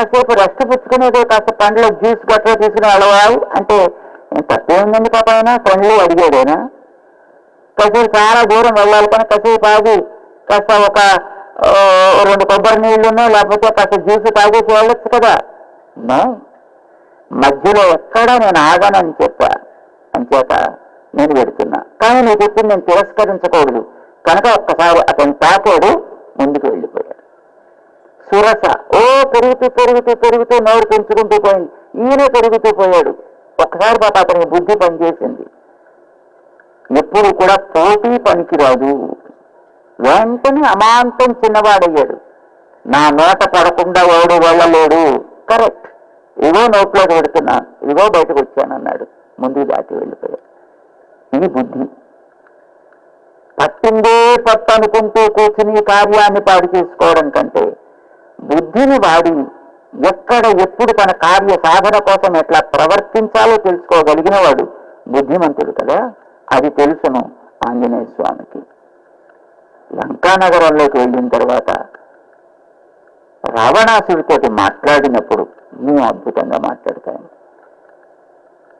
కాసేపు రెస్ట్ పుచ్చుకునేది, కాస్త పండ్ల జ్యూస్ గట్రా తీసుకుని వెళ్ళవాలి అంటే తప్పేముందండి పాప ఆయన ఫ్రెండ్లీ అడిగాడైనా. కాసేపు చాలా దూరం వెళ్ళాలి కానీ కాసేపు ఆగి కాస్త ఒక 2 కొబ్బరి నీళ్లునో లేకపోతే కాస్త జ్యూస్ తాగేసి వెళ్ళొచ్చు కదా. మధ్యలో ఎక్కడా నేను ఆగానని చెప్పా, అంచేత నేను పెడుతున్నా. కానీ నువ్వు చెప్పింది నేను తిరస్కరించకూడదు కనుక ఒక్కసారి అతను తాకాడు, ముందుకు వెళ్ళిపోయాడు. సురస పెరుగుతూ పెరుగుతూ పెరుగుతూ నోరు పెంచుకుంటూ పోయింది. ఈయనే పెరుగుతూ పోయాడు. ఒక్కసారి పాప అతనికి బుద్ధి పనిచేసింది. ఎప్పుడు కూడా పోటీ పనికిరాదు. వెంటనే అమాంతం చిన్నవాడయ్యాడు. నా నోట పడకుండా ఎవడు వెళ్ళలేడు, కరెక్ట్, ఇవో నోట్లో పెడుతున్నాను, ఇవో బయటకు వచ్చానన్నాడు. ముందు దాటి వెళ్ళిపోయాడు. ఇది బుద్ధి. పట్టిందే పట్టు అనుకుంటూ కూర్చుని కార్యాన్ని పాడు చేసుకోవడం కంటే బుద్ధిని వాడి ఎక్కడ ఎప్పుడు తన కార్య సాధన కోసం ఎట్లా ప్రవర్తించాలో తెలుసుకోగలిగిన వాడు బుద్ధిమంతుడు కదా. అది తెలుసును ఆంజనేయ స్వామికి. లంకానగరంలోకి వెళ్ళిన తర్వాత రావణాసుడితోటి మాట్లాడినప్పుడు ఏం అద్భుతంగా మాట్లాడతాను.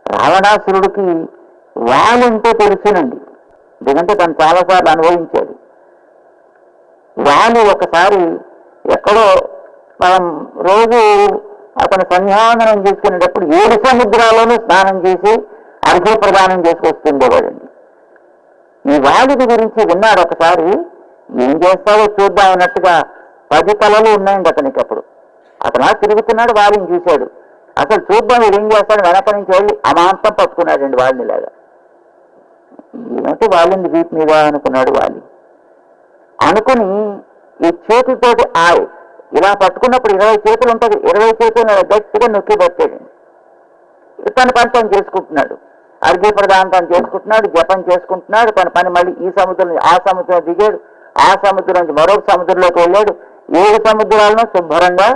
రావణాసురుడికి వాలంటే తెలుసునండి, ఎందుకంటే తను చాలాసార్లు అనుభవించాడు. వాళ్ళు ఒకసారి ఎక్కడో మనం రోజు అతను సంధ్యావందనం చేసుకునేటప్పుడు 7 సముద్రాల్లోనూ స్నానం చేసి అర్ఘ్య ప్రదానం చేసుకొస్తుండేవాడండి. ఈ వాలిది గురించి విన్నాడు ఒకసారి. ఏం చేస్తావో చూద్దాం అన్నట్టుగా 10 తలలు ఉన్నాయండి అతనికి. అప్పుడు అతను తిరుగుతున్నాడు, వాలిని చూశాడు. అసలు చూద్దాం వీడు ఏం చేస్తాడు, వెనక నుంచి వెళ్ళి అమాంతం పట్టుకున్నాడండి వాలిని. లాగా ఏమిటి వాలింది వీటి మీద అనుకున్నాడు. వాలి అనుకుని ఈ చేతితోటి ఇలా పట్టుకున్నప్పుడు 20 చేతులు ఉంటుంది, 20 చేతులు గట్టిగా నొక్కి పట్టాడు. తన పని తను చేసుకుంటున్నాడు, అర్ఘ్య ప్రదానం చేసుకుంటున్నాడు, జపం చేసుకుంటున్నాడు. తన పని మళ్ళీ ఈ సముద్రం ఆ సముద్రం దిగాడు, ఆ సముద్రం నుంచి మరొక సముద్రంలోకి వెళ్ళాడు. 7 సముద్రాలను శుభ్రంగా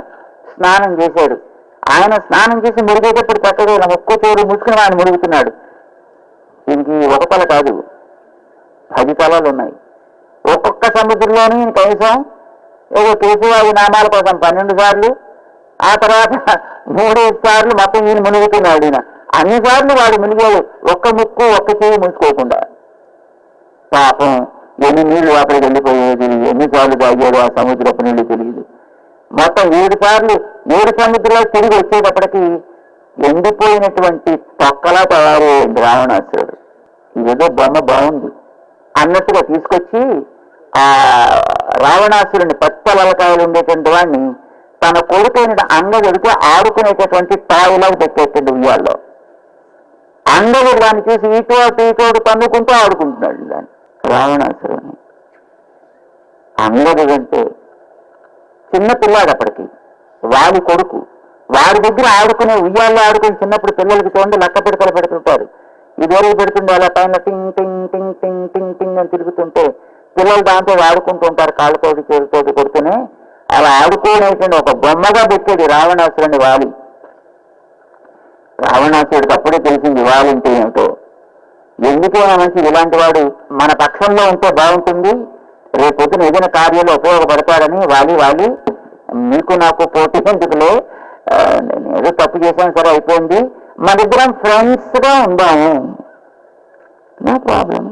స్నానం చేశాడు. ఆయన స్నానం చేసి మురిగేటప్పుడు చక్కగా ఇలా ముక్కు తోడు ముసుకుని ఆయన మురుగుతున్నాడు. దీనికి ఒక తల కాదు, 10 తలలు ఉన్నాయి. ఒక్కొక్క సముద్రంలోని కనీసం ఏదో కేశవాది నామాల కోసం 12 సార్లు, ఆ తర్వాత 3 సార్లు మొత్తం ఈయన మునుగుతున్నాడు. ఈయన అన్నిసార్లు వాడు మునిగాడు, ఒక్క ముక్కు ఒక్క చెయ్యి ముసుకోకుండా. పాపం ఎన్ని నీళ్లు అక్కడికి వెళ్ళిపోయేది, ఎన్నిసార్లు తాగాడు ఆ సముద్రపు నీళ్లు తెలియదు. మొత్తం 7 సార్లు 7 సముద్రాలు తిరిగి వచ్చేటప్పటికి ఎండిపోయినటువంటి తొక్కలా తయారయ్యింది రావణాసురుడు. ఏదో బొమ్మ బాగుంది అన్నట్టుగా తీసుకొచ్చి ఆ రావణాసురుని 10 తలకాయలు ఉండేటువంటి వాడిని తన కొడుకైన అంగదుడికి ఆడుకునేటటువంటి తాయిలాగా పెట్టేటండి ఉయ్యాల్లో. అంగదుడు దాన్ని చూసి ఈటోడు తన్నుకుంటూ ఆడుకుంటున్నాడు దాన్ని, రావణాసురుని. అంగదుడు అంటే చిన్న పిల్లాడు అప్పటికి, వాడి కొడుకు. వాడి దగ్గర ఆడుకునే ఉయ్యాల్లో ఆడుకుని చిన్నప్పుడు పిల్లలకి చూడండి లక్క పిడకలు పెడుతుంటారు. ఇదేళ్ళు పెడుతుండే అలా పైన టింగ్ టింగ్ టింగ్ టింగ్ టింగ్ టింగ్ అని తిరుగుతుంటే పిల్లలు దాంతో ఆడుకుంటూ ఉంటారు, కాళ్ళతోటి చేతితోటి కొడుతూనే. అలా ఆడుకోనేటువంటి ఒక బొమ్మగా పెట్టేది రావణాసురుని వాలి. రావణాసురుడికి అప్పుడే తెలిసింది వాలి అంటే ఏమిటో. ఎందుకైనా మంచిది ఇలాంటి వాడు మన పక్షంలో ఉంటే బాగుంటుంది, రేపొద్దున ఏదైనా కార్యంలో ఉపయోగపడతాడని వాలి నీకు నాకు పోటీ ఎందుకులే, నేను ఏదో తప్పు చేశాను సరే అయిపోయింది, మనిద్దరం ఫ్రెండ్స్గా ఉందాము, నో ప్రాబ్లం.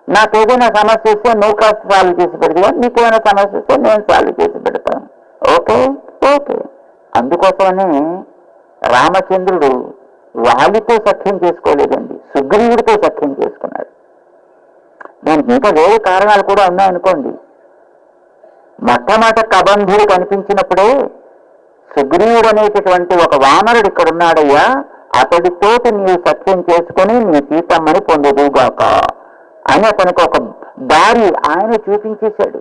నాకేదైనా సమస్య వస్తే నువ్వు కాస్త సాల్వ్ చేసి పెడతా, నీకేమైనా సమస్య వస్తే నేను సాల్వ్ చేసి పెడతాను, ఓకే ఓకే. అందుకోసమనే రామచంద్రుడు వాలితో సఖ్యం చేసుకోలేదండి, సుగ్రీవుడితో సఖ్యం చేసుకున్నాడు. దానికి ఇంకా వేరే కారణాలు కూడా ఉన్నాయనుకోండి. మొట్టమొదట కబంధుడు కనిపించినప్పుడే సుగ్రీవుడు అనేటటువంటి ఒక వానరుడు ఇక్కడ ఉన్నాడయ్యా, అతడితోటి నీవు సత్యం చేసుకుని నీ సీతమ్మని పొందుదుగాక అని అతనికి ఒక దారి ఆయన చూపించేశాడు.